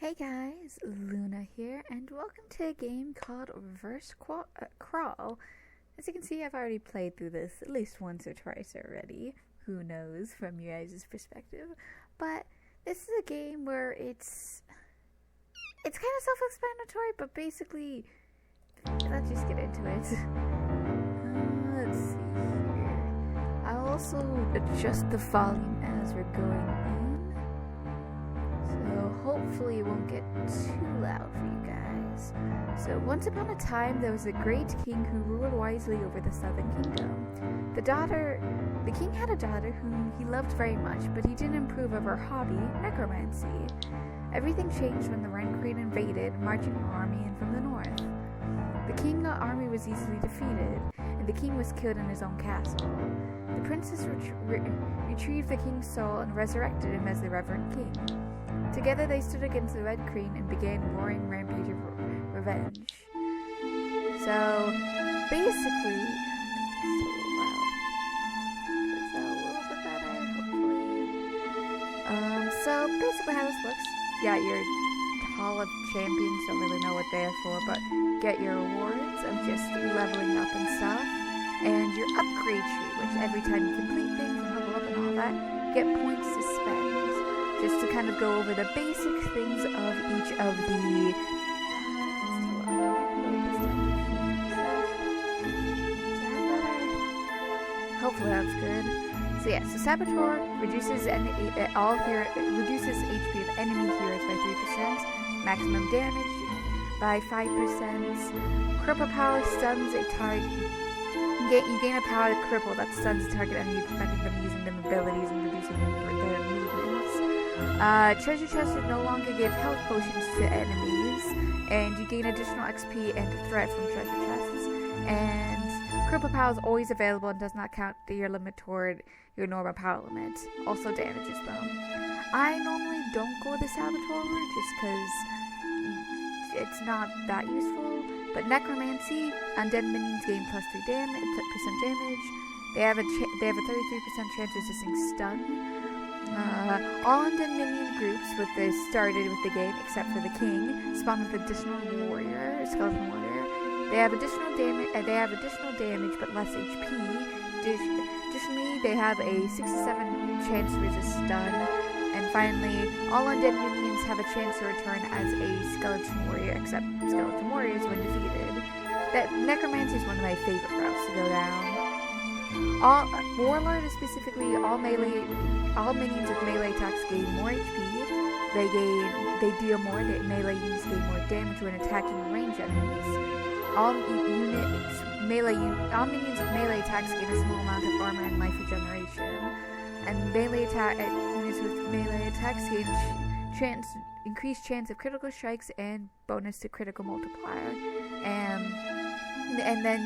Hey guys, Luna here, and welcome to a game called Reverse Crawl. As you can see, I've already played through this at least once or twice already. Who knows from your guys' perspective. But this is a game where it's kind of self-explanatory, but basically, let's just get into it. Let's see here. I'll also adjust the volume as we're going in. So hopefully it won't get too loud for you guys. So once upon a time there was a great king who ruled wisely over the southern kingdom. The king had a daughter whom he loved very much, but he didn't approve of her hobby, necromancy. Everything changed when the Wren Queen invaded, marching an army in from the north. The king's army was easily defeated, and the king was killed in his own castle. The princess retrieved the king's soul and resurrected him as the reverend king. Together they stood against the Red Queen and began a roaring rampage of revenge. So, basically, so basically how this looks, you got your Hall of Champions, don't really know what they are for, but get your rewards of just leveling up and stuff, and your upgrade tree, which every time you complete things and level up and all that, get points to spend. Just to kind of go over the basic things of each of the hopefully that's good. So yeah, so Saboteur reduces reduces HP of enemy heroes by 3%, maximum damage by 5%. Cripple power stuns a target. You gain a power to cripple that stuns a target enemy, preventing them using their abilities and reducing their movements. Treasure chests no longer give health potions to enemies, and you gain additional XP and threat from treasure chests. And cripple power is always available and does not count your limit toward your normal power limit. Also damages them. I normally don't go the Saboteur route just because it's not that useful. But Necromancy, undead minions gain plus 3% damage. They have a 33% chance resisting stun. All undead minion groups started with the game, except for the king, spawn with additional skeleton warrior. They have additional damage, but less HP. Additionally, they have a 67% chance to resist stun. And finally, all undead minions have a chance to return as a skeleton warrior, except skeleton warriors when defeated. That Necromancy is one of my favorite routes to go down. Warlord is specifically all minions with melee attacks gain more HP. They deal more. Melee units gain more damage when attacking ranged enemies. All minions with melee attacks gain a small amount of armor and life regeneration. And units with melee attacks gain increased chance of critical strikes and bonus to critical multiplier. And then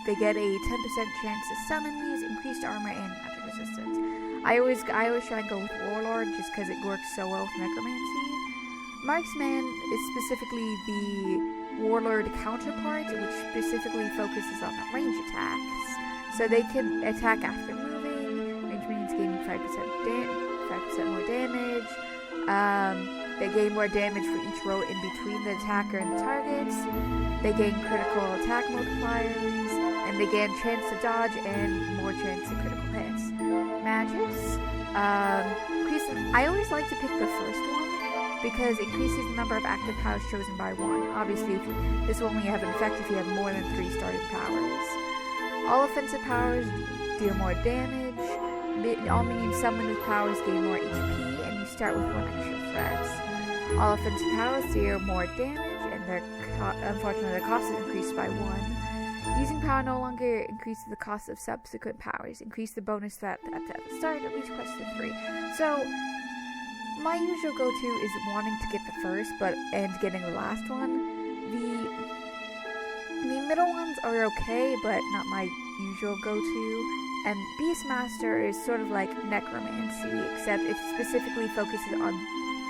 they get a 10% chance to stun enemies, increased armor, and magic resistance. I always try and go with Warlord just because it works so well with Necromancy. Marksman is specifically the Warlord counterpart, which specifically focuses on range attacks. So they can attack after moving. Range minions gain 5% more damage. They gain more damage for each row in between the attacker and the targets. They gain critical attack multipliers, and they gain chance to dodge and more chance to critical hits. Magics. I always like to pick the first one because it increases the number of active powers chosen by one. Obviously, this will only have an effect if you have more than 3 starting powers. All offensive powers deal more damage. All minions summoned with powers gain more HP, and you start with 1 extra threat. All offensive powers deal more damage, and unfortunately their cost is increased by 1. Using power no longer increases the cost of subsequent powers. Increase the bonus threat at the start of each quest to 3. So, my usual go-to is wanting to get the first, and getting the last one. The middle ones are okay, but not my usual go-to. And Beastmaster is sort of like Necromancy, except it specifically focuses on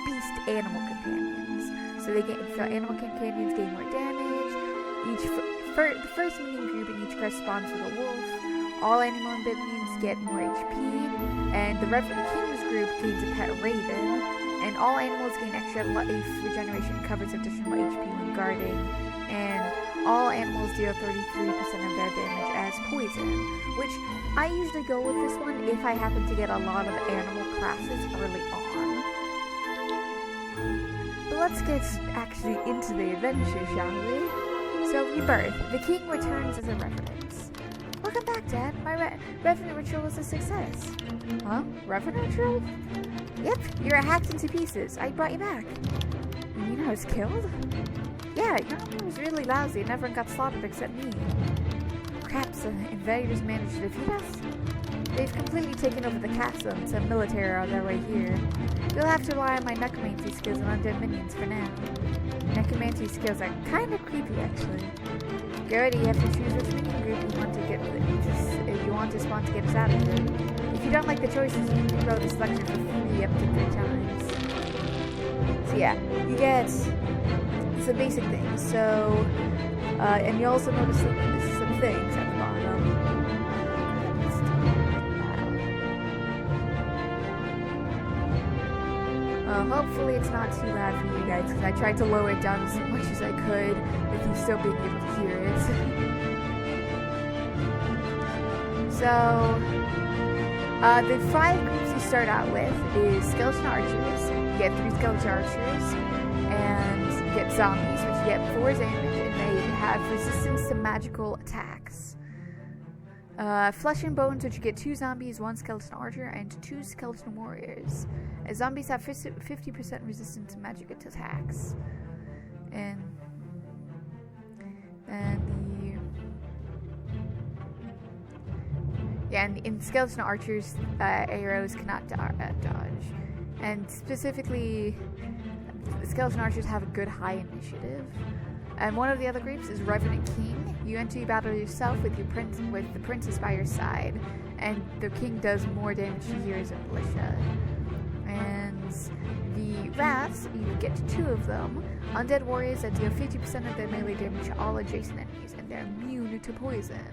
beast animal companions. So animal companions gain more damage. The first minion group in each quest spawns with a wolf. All animal minions get more HP, and the Reverend King's group gains a pet raven. And all animals gain extra life regeneration, covers additional HP when guarding, and all animals deal 33% of their damage as poison, which I usually go with this one if I happen to get a lot of animal classes early on. But let's get actually into the adventure, shall we? So, Rebirth. The king returns as a reverence. Welcome back, Dad. My revenant ritual was a success. Huh? Revenant ritual? Yep, you were hacked into pieces. I brought you back. You mean I was killed? Yeah, your army was really lousy and everyone got slaughtered except me. Crap, the invaders managed to defeat us? They've completely taken over the castle and some military are on their way here. You'll have to rely on my necromancy skills and undead minions for now. Necromancy skills are kind of creepy, actually. Get ready, you have to choose which minion group you want to get if you want to spawn to get us out of here. If you don't like the choices, you can grow the selection for free up to 3 times. So yeah, you get some basic things. So, and you also notice some things at the bottom. Hopefully it's not too loud for you guys, because I tried to lower it down as much as I could with you still being able to hear it. So, the 5 groups you start out with is Skeleton Archers. You get 3 Skeleton Archers, and you get Zombies, which you get 4 damage, and they have resistance to magical attacks. Flesh and Bones, which you get 2 Zombies, 1 Skeleton Archer, and 2 Skeleton Warriors. Zombies have 50% resistance to magic attacks. And in Skeleton Archers, arrows cannot dodge. And specifically, the Skeleton Archers have a good high initiative. And one of the other groups is Revenant King. You enter battle yourself with the princess by your side, and the king does more damage to you as a militia. And the Wraths, you get 2 of them. Undead warriors that deal 50% of their melee damage to all adjacent enemies, and they're immune to poison.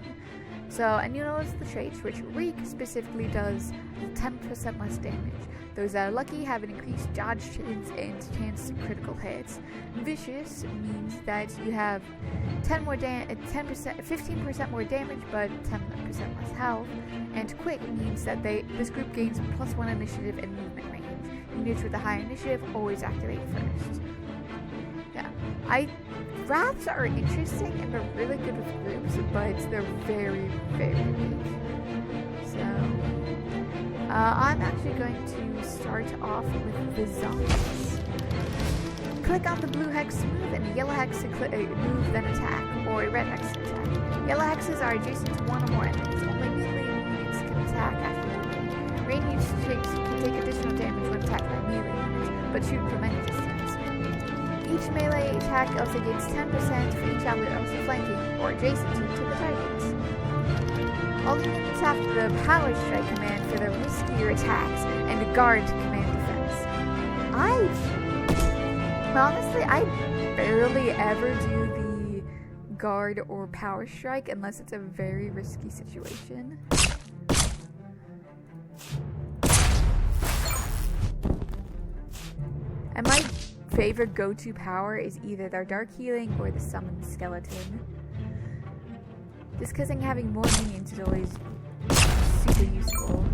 So, and you notice the traits, which Reek specifically does 10% less damage. Those that are lucky have an increased dodge chance and chance to critical hits. Vicious means that you have 15% more damage, but 10% less health. And Quick means that this group gains +1 initiative and movement range. Units with a high initiative always activate first. Yeah, Wraths are interesting and they're really good with groups, but they're very, very weak. So, I'm actually going to start off with the Zombies. Click on the blue hex to move and the yellow hex to move then attack, or a red hex to attack. Yellow hexes are adjacent to 1 or more enemies. Only melee units can attack after moving. Rain units can take additional damage when attacked by melee units, but shoot from any distance. Each melee attack also gains 10% for each ally also flanking or adjacent to the targets. All units have the Power Strike command for their riskier attacks and the Guard command defense. Honestly, I barely ever do the Guard or Power Strike unless it's a very risky situation. And my favorite go-to power is either their Dark Healing or the Summoned Skeleton. Just because having more minions is always super useful.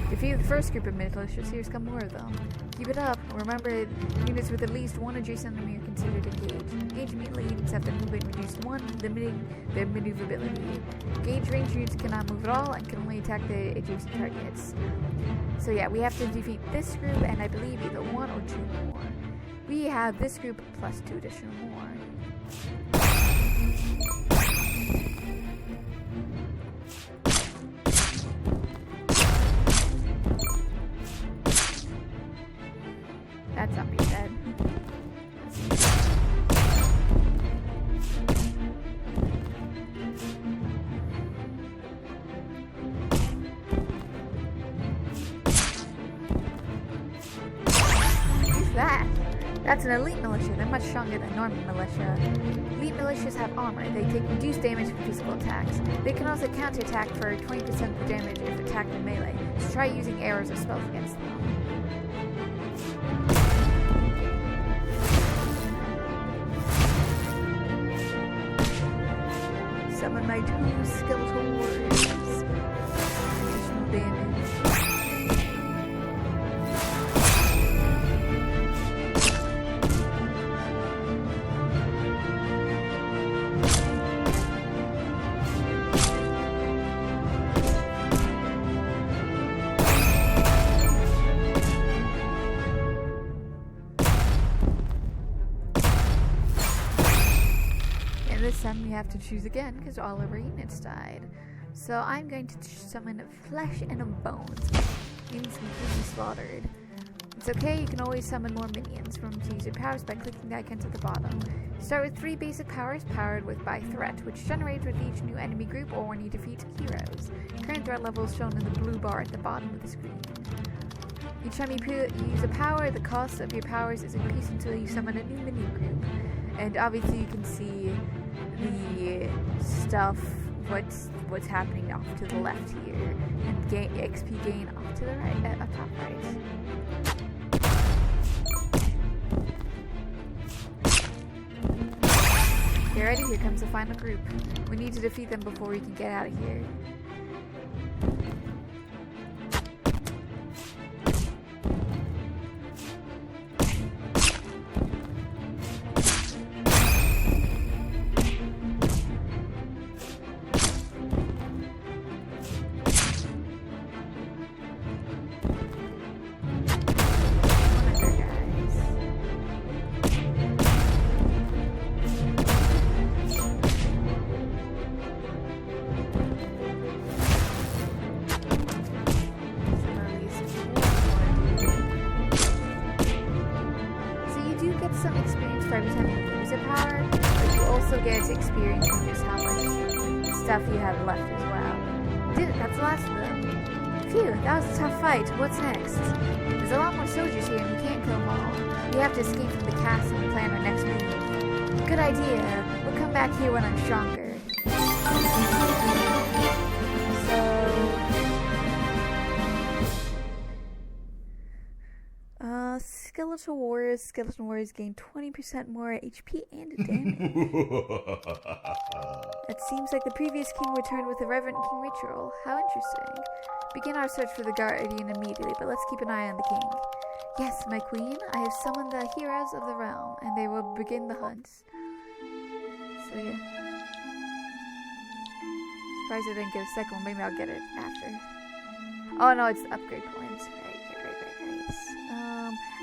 Defeat the first group of militias, here's come more of them. Keep it up. Remember, units with at least 1 adjacent enemy are considered engaged. Engaged melee units have their movement reduced 1, limiting their maneuverability. Engaged range units cannot move at all and can only attack the adjacent targets. So yeah, we have to defeat this group and I believe either 1 or 2 more. We have this group plus 2 additional more. That zombie's dead. Who's that? That's an elite militia. They're much stronger than normal militia. Elite militias have armor. They take reduced damage from physical attacks. They can also counterattack for 20% of the damage if attacked in melee. So try using arrows or spells against them. Summon my 2 skeletal warriors. Additional damage. This time we have to choose again because all of our units died. So I'm going to summon flesh and bones, means completely slaughtered. It's okay, you can always summon more minions. Remember to use your powers by clicking the icons at the bottom. Start with 3 basic powers powered with by threat, which generates with each new enemy group or when you defeat heroes. Current threat level is shown in the blue bar at the bottom of the screen. Each time you use a power, the cost of your powers is increased until you summon a new minion group. And obviously you can see the stuff, what's happening off to the left here, and XP gain off to the right, up top right. Get ready, here comes the final group. We need to defeat them before we can get out of here. Some experience for every time you use a power, but you also get experience from just how much stuff you have left as well. That's the last of them. Phew, that was a tough fight. What's next? There's a lot more soldiers here and we can't kill them all. We have to escape from the castle and plan our next move. Good idea. We'll come back here when I'm stronger. Skeletal Warriors gain 20% more HP and damage. It seems like the previous king returned with a Reverend King ritual. How interesting. Begin our search for the Guardian immediately, but let's keep an eye on the king. Yes, my queen, I have summoned the heroes of the realm, and they will begin the hunt. So yeah. Surprised I didn't get a second one. Maybe I'll get it after. Oh no, it's the upgrade points. Right.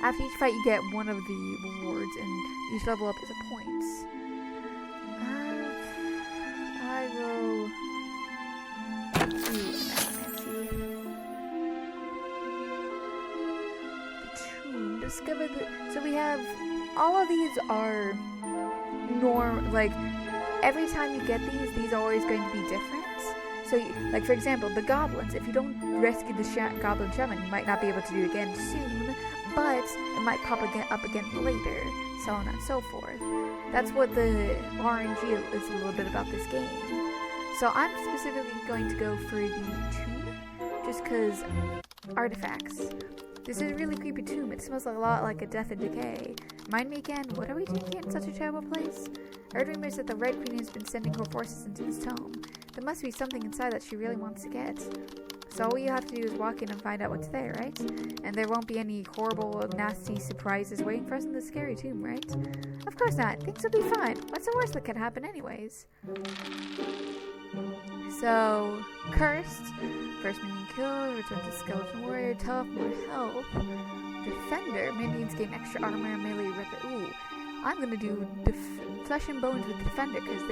After each fight, you get one of the rewards, and each level up is a point. I will do the tomb. Discover the. So we have all of these are like every time you get these are always going to be different. So, like for example, the goblins. If you don't rescue the goblin shaman, you might not be able to do it again soon. But it might pop up again later, so on and so forth. That's what the RNG is a little bit about this game. So I'm specifically going to go for the tomb, just because artifacts. This is a really creepy tomb. It smells a lot like a Death and Decay. Remind me again, what are we doing here in such a terrible place? I heard rumors that the Red Queen has been sending her forces into this tomb. There must be something inside that she really wants to get. So all you have to do is walk in and find out what's there, right? And there won't be any horrible, nasty surprises waiting for us in the scary tomb, right? Of course not. Things will be fine. What's the worst that could happen anyways? So, Cursed. First minion kill, return to Skeleton Warrior, tough, more health. Defender. Minions gain extra armor, melee, weapon. Ooh. I'm gonna do Flesh and Bones with Defender, because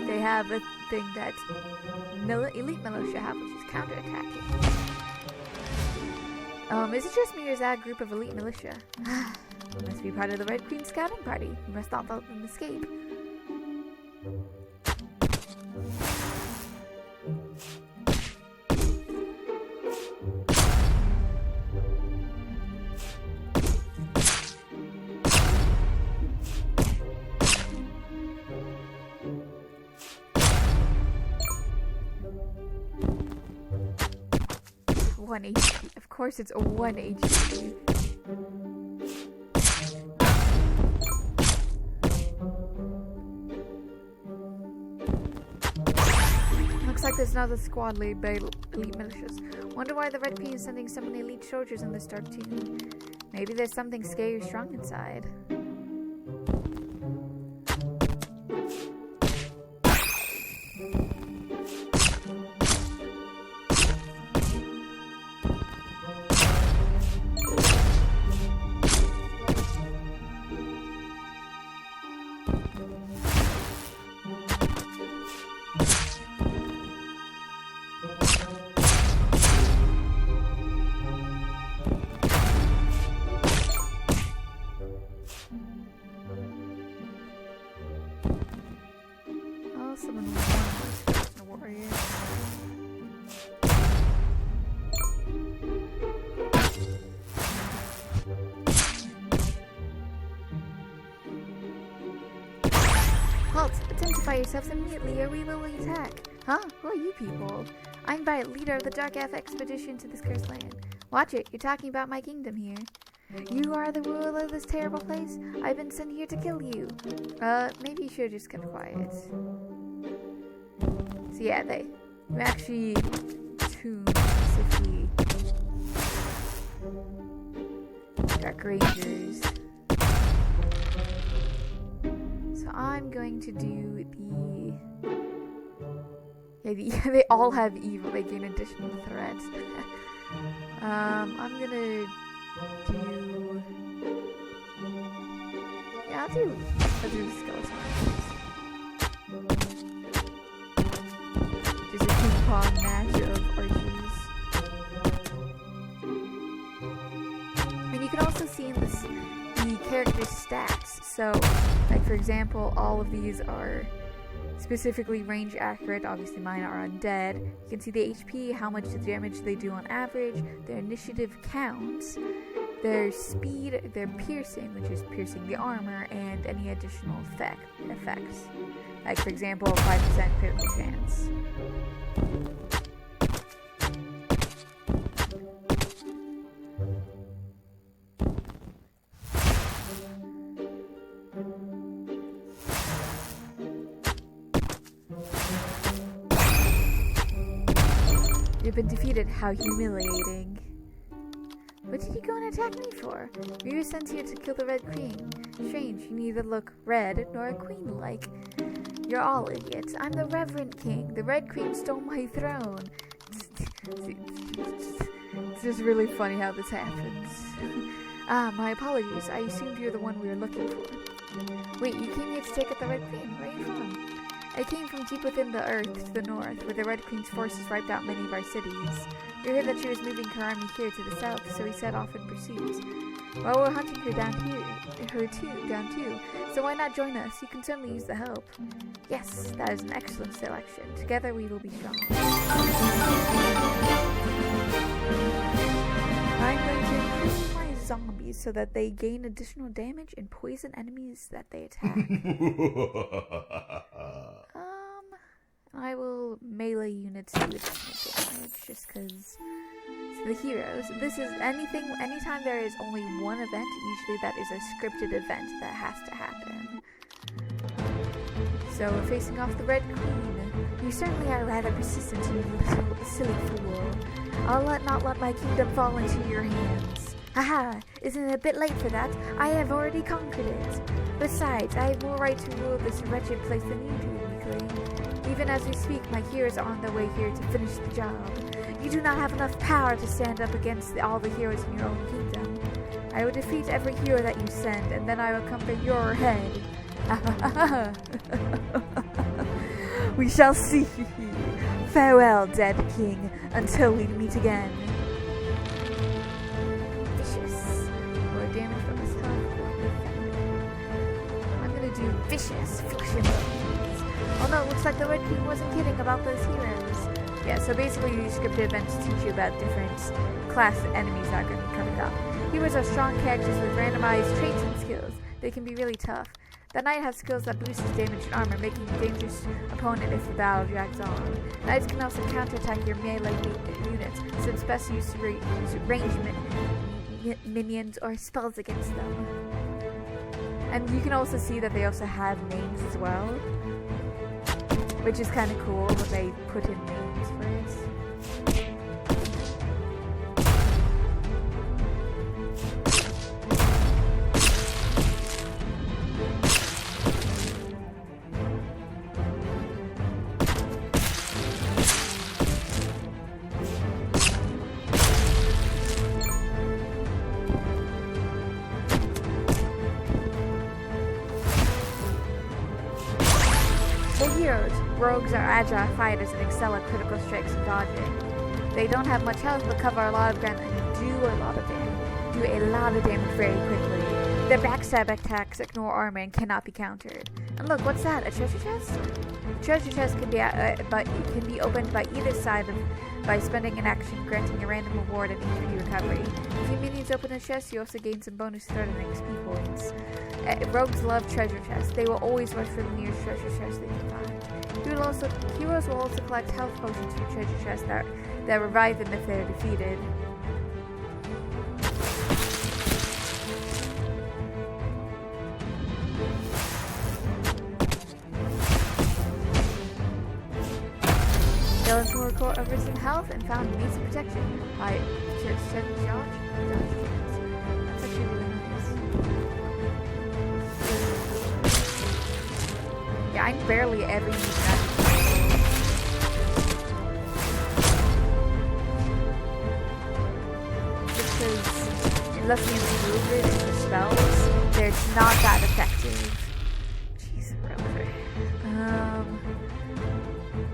they have a thing that elite militia have, which is counterattacking. Is it just me or is that a group of elite militia? We must be part of the Red Queen scouting party. We must not let them escape. 1 HP. Of course it's a 1 HP. Looks like there's another squad led by elite militias. Wonder why the Red Queen is sending so many elite soldiers in this dark tomb. Maybe there's something scary or strong inside. Someone was a warrior. Halt! Identify yourselves immediately or we will attack. Huh? Who are you people? I'm Violet, leader of the Dark Elf expedition to this cursed land. Watch it, you're talking about my kingdom here. You are the ruler of this terrible place? I've been sent here to kill you. Maybe you should have just kept quiet. So yeah, they actually tomb specifically Dark Rangers. So I'm going to do they all have evil, they gain additional threats. I'm gonna do I'll do the skeletons. Just a ping-pong match of archers. And you can also see in this the character's stats. So, like for example, all of these are specifically range accurate. Obviously mine are undead. You can see the HP, how much damage they do on average, their initiative counts, their speed, their piercing, which is piercing the armor, and any additional effects. Like for example, 5% critical chance. You've been defeated. How humiliating. What did you go and attack me for? We were sent here to kill the Red Queen. Strange, you neither look red nor a queen-like. You're all idiots. I'm the Reverend King. The Red Queen stole my throne. It's just really funny how this happens. My apologies. I assumed you were the one we were looking for. Wait, you came here to take out the Red Queen. Where are you from? I came from deep within the earth to the north, where the Red Queen's forces wiped out many of our cities. We heard that she was moving her army here to the south, so we set off in pursuit. Well, we're hunting her down too. So why not join us? You can certainly use the help. Yes, that is an excellent selection. Together we will be strong. I'm going to increase my zombies so that they gain additional damage and poison enemies that they attack. I will melee units do additional damage just because the heroes. This is anytime there is only one event, usually that is a scripted event that has to happen. So we're facing off the Red Queen. You certainly are rather persistent, you little silly fool. I'll not let my kingdom fall into your hands. Haha, isn't it a bit late for that? I have already conquered it. Besides, I have more right to rule this wretched place than you do, weakling. Even as we speak, my heroes are on their way here to finish the job. You do not have enough power to stand up against all the heroes in your own kingdom. I will defeat every hero that you send, and then I will come for your head. We shall see. Farewell, dead king, until we meet again. Vicious. More damage from this health. I'm gonna do vicious fiction. Oh no, looks like the Red Queen wasn't kidding about those heroes. Yeah, so basically these scripted events teach you about different class enemies that are going to be coming up. Heroes are strong characters with randomized traits and skills. They can be really tough. The Knight has skills that boost his damage and armor, making him a dangerous opponent if the battle drags on. Knights can also counterattack your melee units, since best use ranged minions or spells against them. And you can also see that they also have names as well, which is kind of cool when they put in names for it. Rogues are agile fighters and excel at critical strikes and dodging. They don't have much health but cover a lot of ground and do a lot of damage very quickly. Their backstab attacks ignore armor and cannot be countered. And look, what's that? A treasure chest? A treasure chest can be opened by either side by spending an action granting a random reward and HP recovery. If your minions open a chest, you also gain some bonus threat and XP points. Rogues love treasure chests. They will always rush for the nearest treasure chest they can find. Heroes will also collect health potions from treasure chests that revive them if they are defeated. Skeleton recovered some health and found means of protection by Church Charge. That's actually really nice. Yeah, I barely ever use that. Just because it lets me improve it in the spells, they're not that effective. Jeez, really.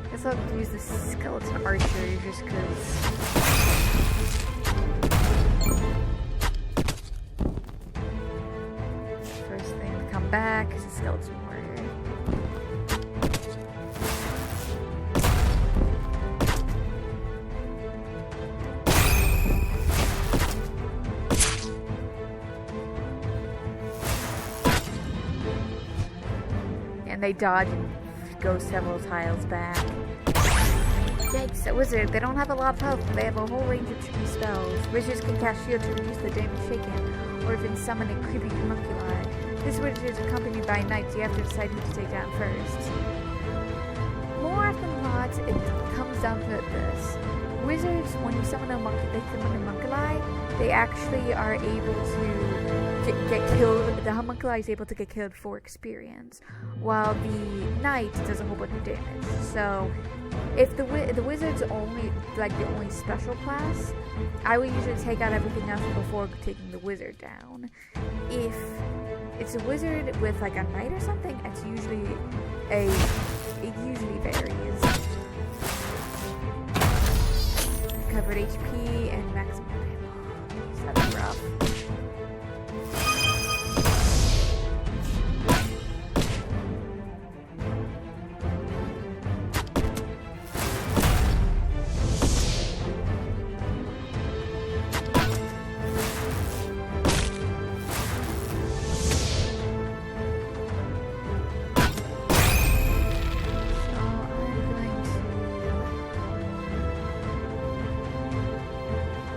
I guess I'll use the skeleton archer just because. First thing to come back is the skeleton warrior. And they dodge and go several tiles back. Yikes, a wizard. They don't have a lot of health, but they have a whole range of tricky spells. Wizards can cast shield to reduce the damage taken, or even summon a creepy homunculi. This wizard is accompanied by a knight, so you have to decide who to take down first. More often than not, it comes down to this. Wizards, when you summon a homunculi, they actually are able to get killed. The homunculi is able to get killed for experience, while the knight does a whole bunch of damage. So, if the wizard's only the only special class, I would usually take out everything else before taking the wizard down. If it's a wizard with a knight or something, it usually varies. Covered HP and maximum damage. So that's rough.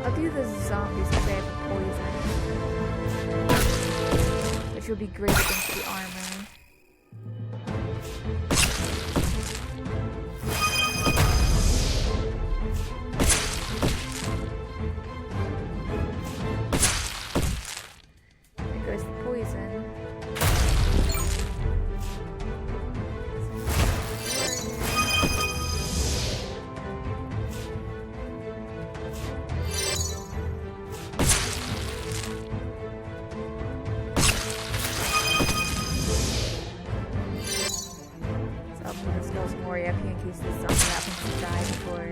I'll do the zombies because they have poison, which will be great against the armor. There goes the poison. Up here in case this zombie happens to die before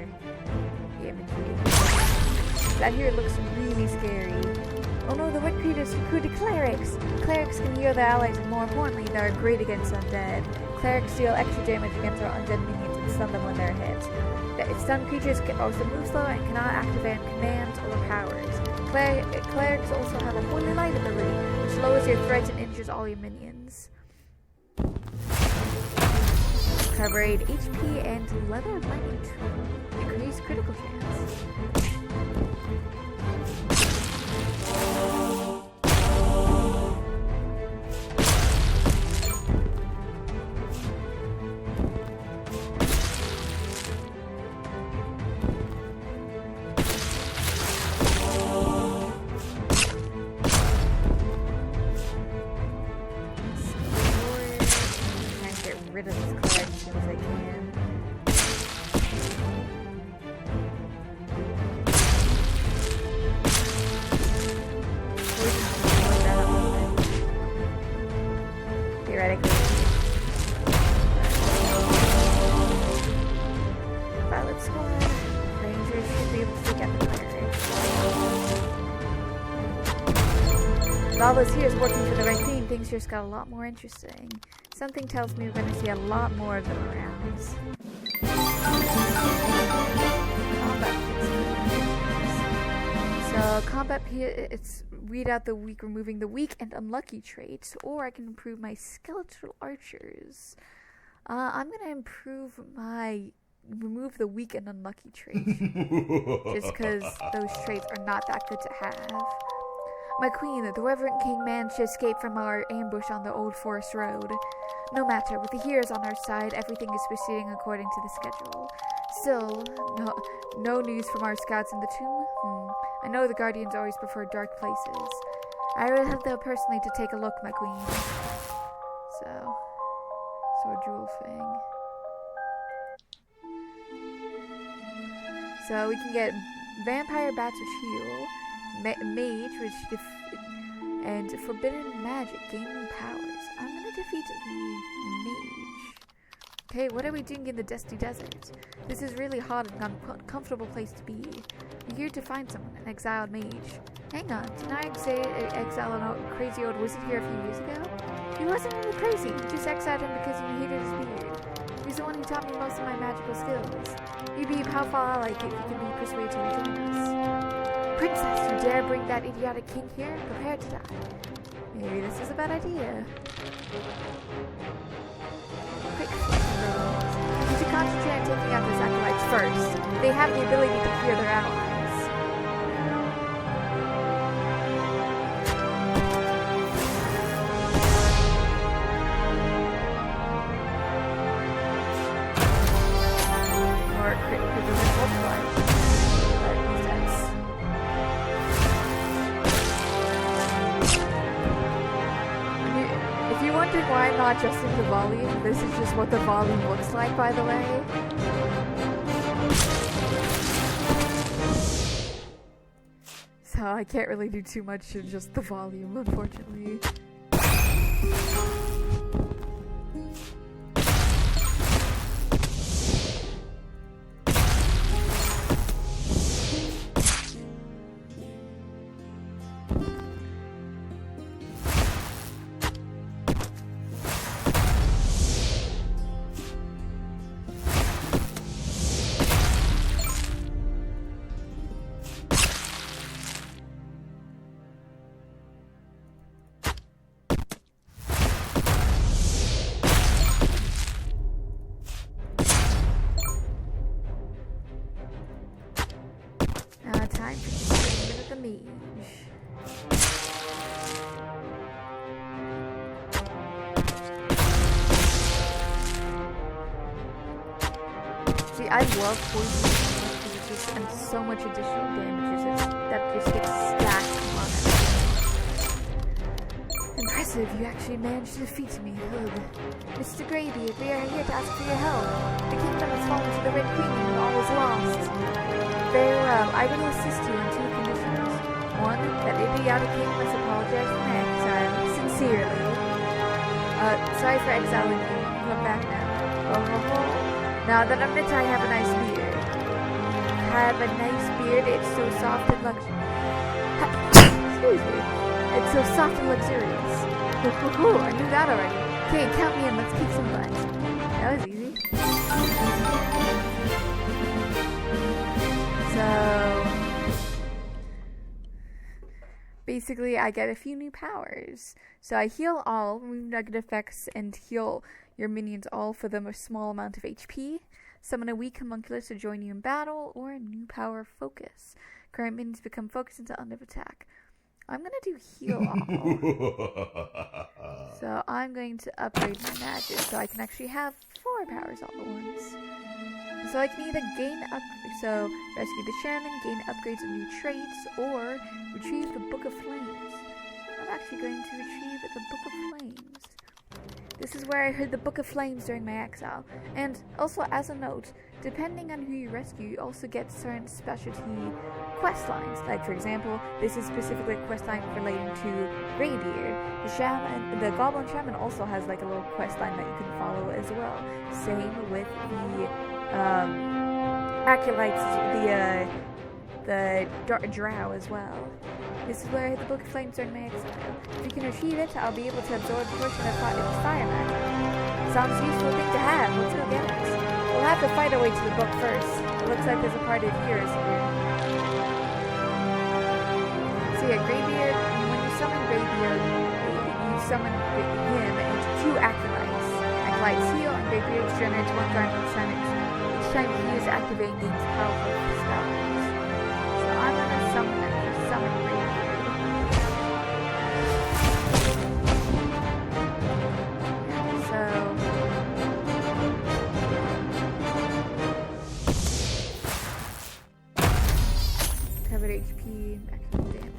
the imagery. That here looks really scary. Oh no, the wet creatures recruited clerics! Clerics can heal their allies, and more importantly, they are great against undead. Clerics deal extra damage against our undead minions and stun them when they're hit. The stunned creatures can also move slow and cannot activate commands or powers. Clerics also have a holy light ability, which lowers your threats and injures all your minions. Cover 8 HP and leather light. Increase critical chance. Rid of this card as soon as I can. Theoretically. Violet Squad. Rangers should be able to take out the pirate. With all those heroes working for the right thing, things just got a lot more interesting. Something tells me we're going to see a lot more of them around. So combat here, it's weed out the weak, removing the weak and unlucky traits, or I can improve my skeletal archers. I'm going to remove the weak and unlucky traits, just because those traits are not that good to have. My queen, the Reverend King managed to escape from our ambush on the Old Forest Road. No matter, with the heroes on our side, everything is proceeding according to the schedule. Still, no news from our scouts in the tomb? I know the Guardians always prefer dark places. I will have them personally to take a look, my queen. So a jewel thing. So we can get Vampire Bats, which heal. Mage, which and Forbidden Magic, gaining powers. I'm gonna defeat the Mage. Okay, what are we doing in the Dusty Desert? This is really hot and uncomfortable place to be. You're here to find someone, an exiled mage. Hang on, didn't I exile a crazy old wizard here a few years ago? He wasn't really crazy, you just exiled him because you hated his beard. He's the one who taught me most of my magical skills. You'd be powerful ally if you can be persuaded to rejoin us. Princess, you dare bring that idiotic king here? Prepare to die. Maybe this is a bad idea. Quick, you should concentrate on taking out those acolytes first. They have the ability to hear their allies. Or critical multipliers. Wondering why I'm not adjusting the volume. This is just what the volume looks like, by the way. So I can't really do too much in just the volume, unfortunately. Time for getting rid of the mage. See, I love poison because it just and so much additional damage that just gets stacked on it. Impressive, you actually managed to defeat me, Hood. Mr. Greybeard, we are here to ask for your help. The kingdom has fallen to the Red Queen and all is lost. Very well, I will assist you on 2 conditions. One, that idiotic king must apologize for my exile, sincerely. Sorry for exiling you. Come back now. Now that I'm rich, I have a nice beard. Have a nice beard, it's so soft and Excuse me. It's so soft and luxurious. I knew that already. Okay, count me in, let's kick some butt. That was easy. So basically I get a few new powers. So I heal all, remove negative effects, and heal your minions all for them a small amount of HP. Summon a weak homunculus to join you in battle, or a new power, Focus. Current minions become focused until end of attack. I'm going to do heal all. So I'm going to upgrade my magic so I can actually have 4 powers all at once. So I can either so rescue the shaman, gain upgrades and new traits, or retrieve the Book of Flames. I'm actually going to retrieve the Book of Flames. This is where I heard the Book of Flames during my exile. And also, as a note, depending on who you rescue, you also get certain specialty quest lines. Like, for example, this is specifically a quest line relating to Greybeard. The Goblin Shaman also has like a little quest line that you can follow as well. Same with the Acolytes, the Drow as well. This is where the Book of Flames during my exile. If you can retrieve it, I'll be able to absorb a portion of its fire magic. Sounds a useful thing to have. Let's go get it. We'll have to fight our way to the book first. It looks like there's a party of heroes here. So yeah, Greybeard, when you summon Greybeard, you summon him and 2 Acolytes. Acolytes heal, and Greybeard generates 1 card each time he is activating gains powerful spells. So I'm gonna summon Greybeard. Covered HP, maximum damage.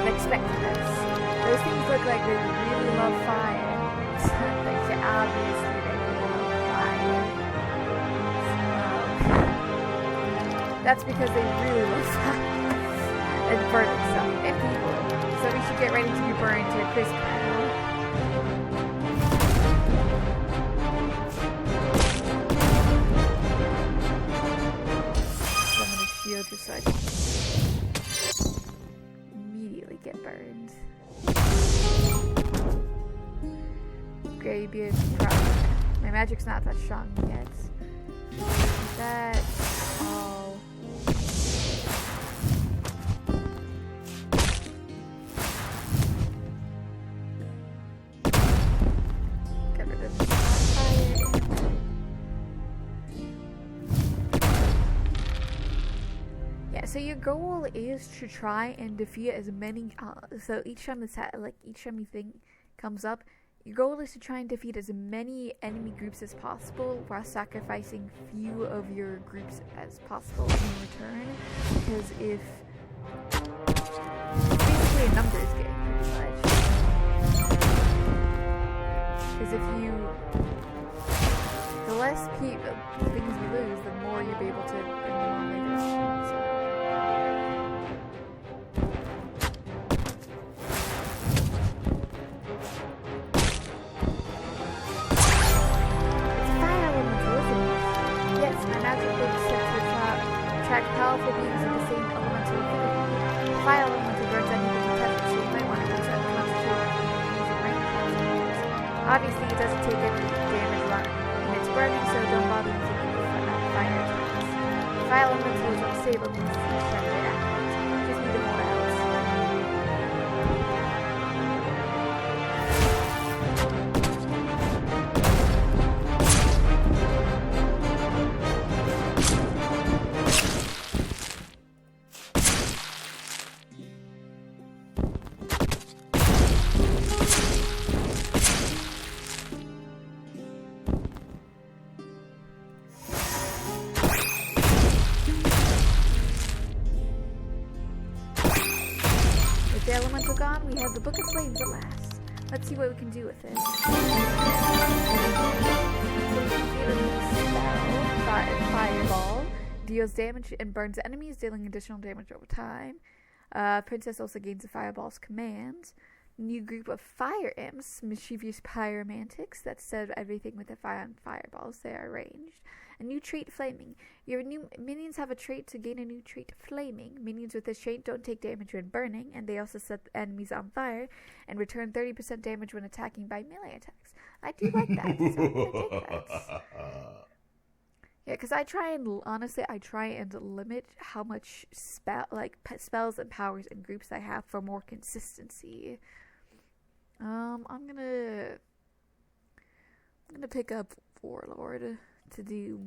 Expected this. Those things look like they really love fire. Like, obviously they really love fire. So, that's because they really love fire and burning stuff and people. So we should get ready to be burned to a crisp now. So I'm gonna shield just so I can get burned. Greybeard problem. My magic's not that strong yet. That's all. Get rid of the fire. Yeah, so your goal is to try and defeat as many. So each time this each time anything comes up, your goal is to try and defeat as many enemy groups as possible while sacrificing few of your groups as possible in return. Because if it's basically a numbers game, pretty much. Because the less things you lose, the more you'll be able to bring them on later. So. Attract powerful beings of the same elemental ability. Fire elemental burns anything you touch, so you might want to concentrate using range attacks. Obviously, it doesn't take any damage when it's burning, so don't bother using any fire attacks. Fire elemental is unstable because each time they activate. Just need to hold out. the elemental gone, we have the Book of Flames at last. Let's see what we can do with it. Fireball deals damage and burns enemies, dealing additional damage over time. Princess also gains a fireball's command. New group of fire imps, mischievous pyromantics that set everything with the fire on fireballs. They are ranged. A new trait, flaming. Your new minions have a trait to gain a new trait, flaming. Minions with this trait don't take damage when burning, and they also set enemies on fire and return 30% damage when attacking by melee attacks. I do like that, so I'm gonna take that. Yeah, because I try and limit how much spells and powers and groups I have for more consistency. I'm gonna pick up Warlord to do.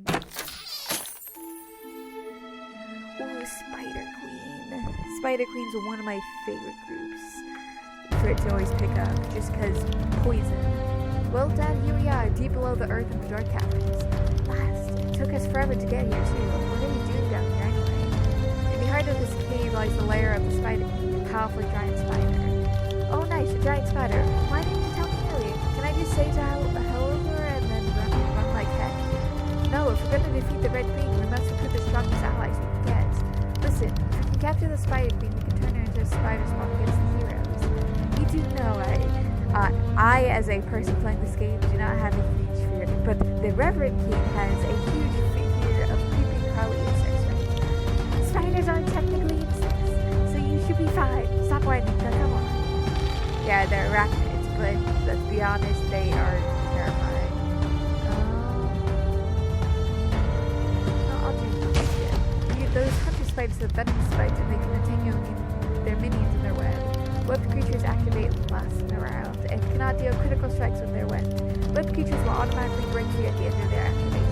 Ooh, Spider Queen. Spider Queen's one of my favorite groups for it to always pick up, just because poison. Well, Dad, here we are, deep below the earth in the Dark Caverns. Last, it took us forever to get here too. What are you doing down here anyway? In the heart of this cave lies the lair of the Spider Queen, a powerful giant spider. Oh, nice, a giant spider. Why didn't you tell me earlier? Can I just say hello to her and then run like heck? No, if we're going to defeat the Red Queen, we must recruit the strongest allies we can get. Listen, if we can capture the Spider Queen, we can turn her into a spider spawn against the heroes. You do know, I, as a person playing this game, do not have a huge fear, but the Reverend King has a huge fear of creeping crawly insects, right? Spiders aren't technically insects, so you should be fine. Stop whining, now come on. Yeah, they're arachnids, but let's be honest, they are terrifying. I'll do this again. Those hunter spiders have venomous spikes, and they can entangle their minions in their web. Webbed creatures activate and last around, and cannot deal critical strikes when they're webbed. Webbed creatures will automatically break free at the end of their activations.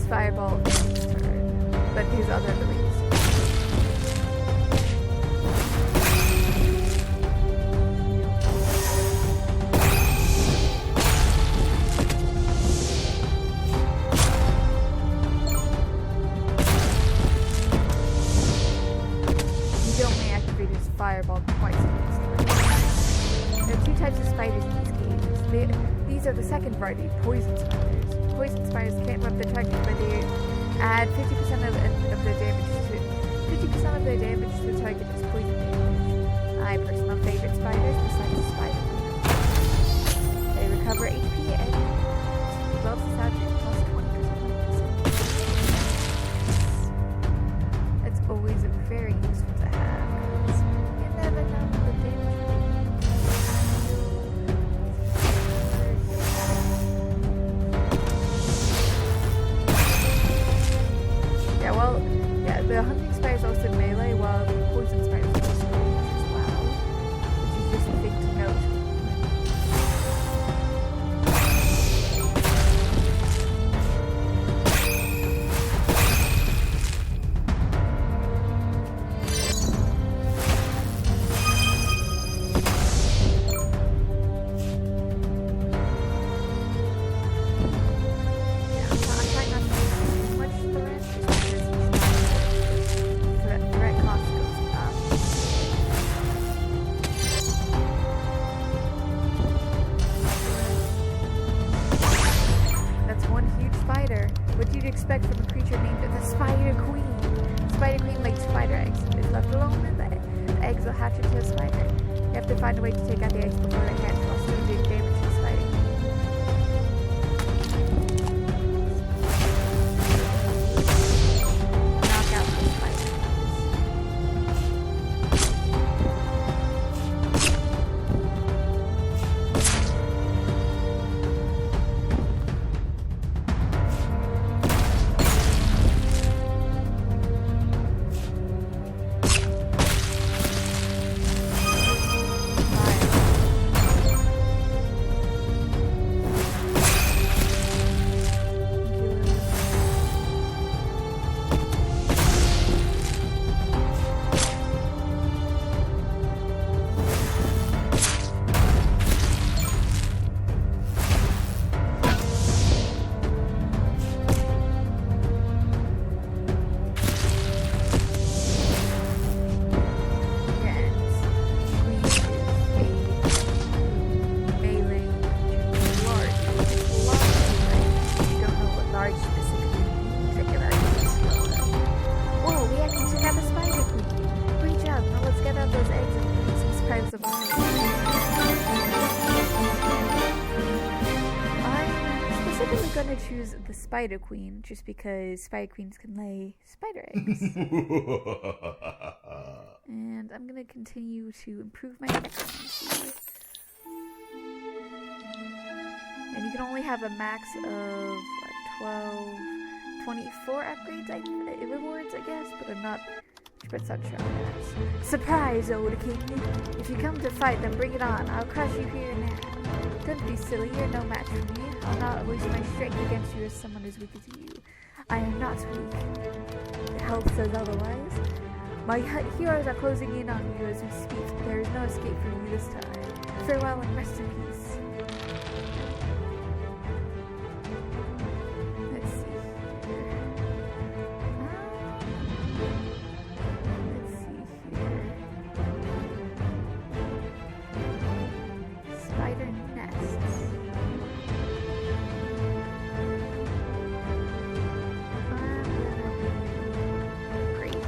Fireball in his turn, but his other abilities. He only activated his fireball twice in his turn. There are two types of spiders in these games. These are the second variety, poison spiders. Poison spiders can't rub their target, but they add 50% of their damage to the target as poison damage. My personal favorite spiders besides the spider. They recover HP and levels the subject plus 20%. That's always very useful to have, because you never know the damage. The hunting spider is also melee, while the poison spider is also range as well, which is just a thing to note. What you'd expect from a creature named the Spider Queen. Spider Queen lays spider eggs. If left alone, the eggs will hatch into a spider. You have to find a way to take out the eggs before they hatch, while still doing damage to the spider. Knock out the spider. is the Spider Queen, just because Spider Queens can lay spider eggs. And I'm gonna continue to improve my necromancy. And you can only have a max of 24 upgrades, rewards, I guess, but I'm not sure on that. Surprise, old king! If you come to fight, then bring it on. I'll crush you here now. Don't be silly, you're no match for me. I'll not waste my strength against you as someone as weak as you. I am not weak. The health says otherwise. My heroes are closing in on you as we speak. There is no escape for you this time. Farewell and rest in peace. Let's see here. Spider nests. Great.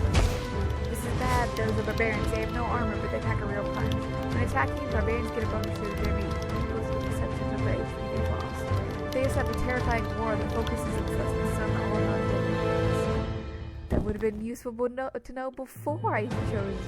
This is bad. Those are barbarians. They have no armor, but they pack a real punch. When attacking, barbarians get a bonus to their meat, equals to the exception of the HP they lost. They just have a terrifying war that focuses themselves on some all-known. That would have been useful to know before I chose.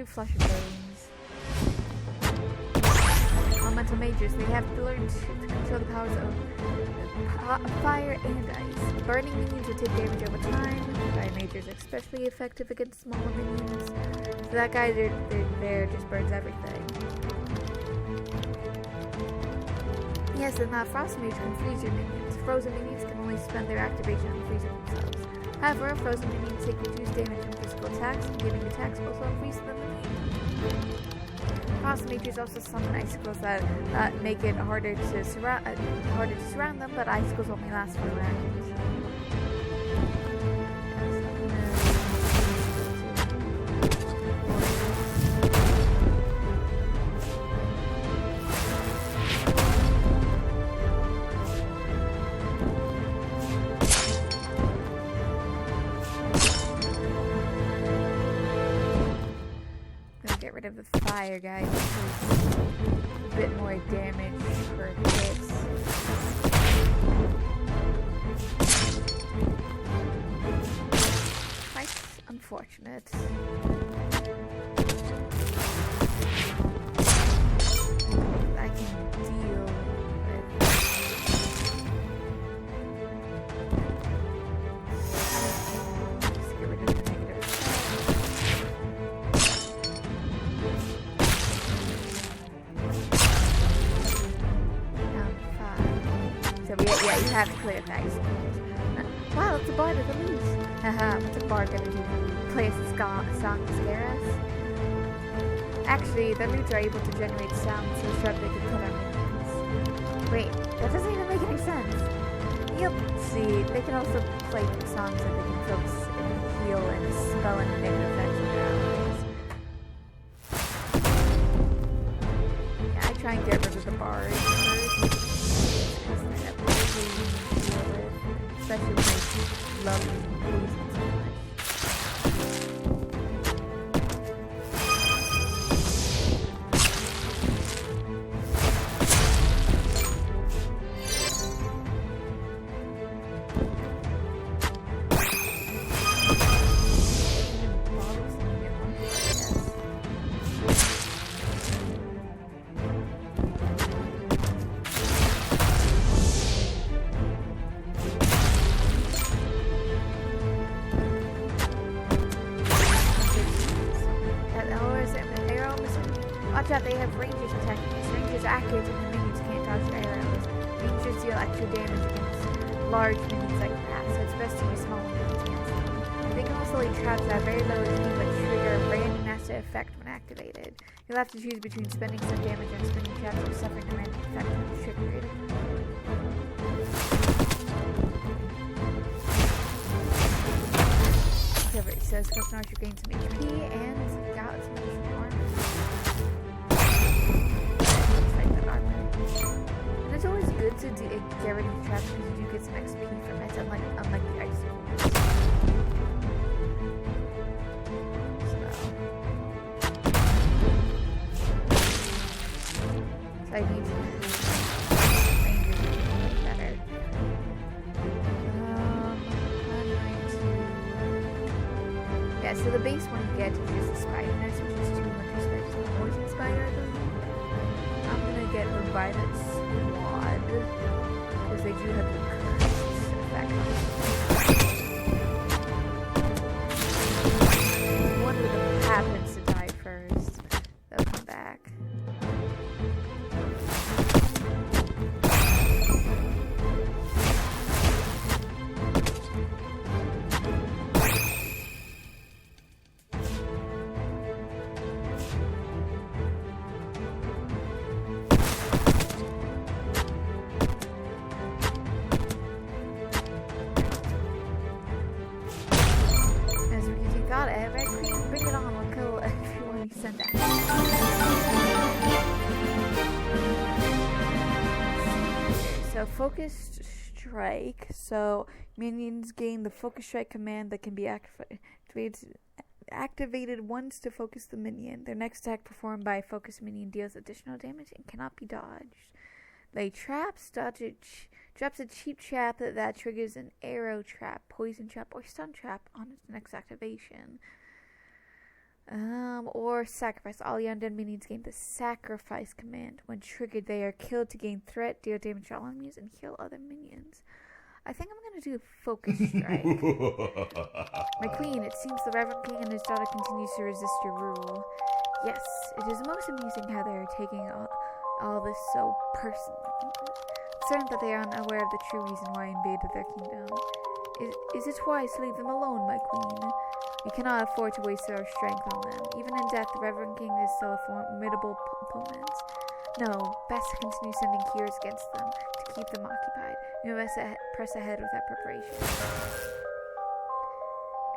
Flesh and bones. Elemental mages, they have learned to control the powers of fire and ice. Burning minions will take damage over time. Fire mages are especially effective against smaller minions. So that guy there just burns everything. Yes, and that frost mage can freeze your minions. Frozen minions can only spend their activation on freezing themselves. However, frozen minions take reduced damage from physical attacks, and giving attacks also freeze them. Frost mages also summon icicles that make it harder to surround them, but icicles only last for rounds. Of the fire guy, a bit more damage per hit. Quite unfortunate. I can deal with. Just get rid of the negative. Yeah, you have to clear things. Wow, it's a bard with a loose. Haha, what's a bard gonna do? Play a song to scare us? Actually, the lutes are able to generate sounds so sharp they can kill our minions. Wait, that doesn't even make any sense. Yep, see, they can also play songs that they can focus and heal and spell and negative effects on their allies. Yeah, I try and get rid of the bard first. Especially when I love movies so much. Watch out, they have rangers attacking us. Rangers are accurate and the minions can't dodge arrows. Rangers deal extra damage against large minions like that, so it's best to use small minions against them. They can also lay traps that are very low HP but trigger a random massive effect when activated. You'll have to choose between spending some damage on spinning traps or suffering a random effect when it's triggered. Okay, so Scorpion Archer gained some HP and got some additional armor. And it's always good to get rid of traps because you do get some XP from it, unlike the icicles. So I need to rangers to be better. Yeah, so the base one you get is just the spider nest, which is 200 spiders and a poison spider, I believe. I'm gonna get the violet squad because they do have the effect. One of them happens to die first. They'll come back. Got it, Red Queen, bring it on, we'll kill everyone you send out. So, Focused Strike. So, minions gain the Focus Strike command that can be activated once to focus the minion. Their next attack performed by a focused minion deals additional damage and cannot be dodged. They traps, drops a cheap trap that triggers an arrow trap, poison trap, or stun trap on its next activation. Or sacrifice. All the undead minions gain the sacrifice command. When triggered, they are killed to gain threat, deal damage to all enemies, and heal other minions. I think I'm gonna do Focus Strike. My queen, it seems the Reverend King and his daughter continues to resist your rule. Yes, it is most amusing how they are taking all this so personally. Certain that they are unaware of the true reason why I invaded their kingdom. Is it wise to leave them alone, my queen? We cannot afford to waste our strength on them. Even in death, the Reverend King is still a formidable opponent. No, best to continue sending cures against them to keep them occupied. We must press ahead with our preparation.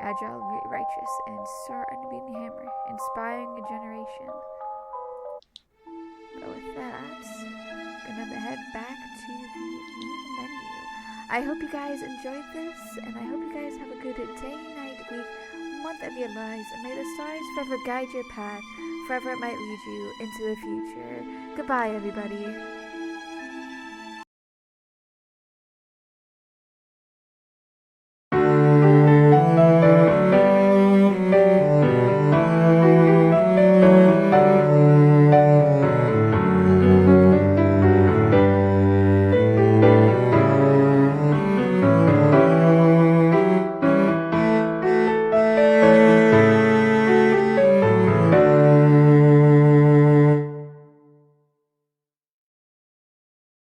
Agile, righteous, and Sir Unbeaten Hammer, inspiring a generation. But with that, gonna head back to the main menu. I hope you guys enjoyed this, and I hope you guys have a good day, night, week, month of your lives, and may the stars forever guide your path, forever it might lead you into the future. Goodbye, everybody.